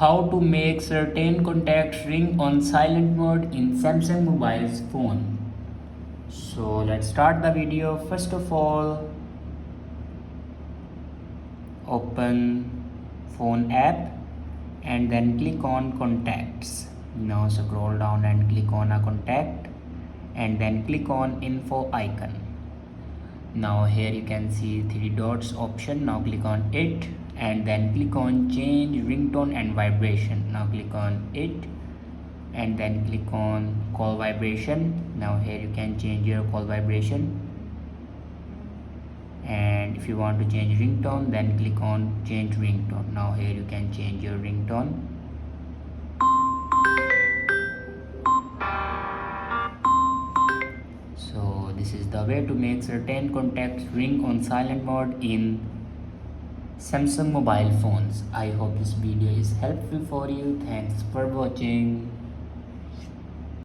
How to make certain contacts ring on silent mode in Samsung mobile's phone. So let's start the video. First of all, open phone app and then click on contacts. Now scroll down and click on a contact and then click on info icon. Now here you can see three dots option. Now click on it and then click on change ringtone and vibration. Now click on it and then click on call vibration. Now here you can change your call vibration, and if you want to change ringtone then click on change ringtone. Now here you can change your ringtone. So this is the way to make certain contacts ring on silent mode in Samsung mobile phones. I hope this video is helpful for you. Thanks for watching.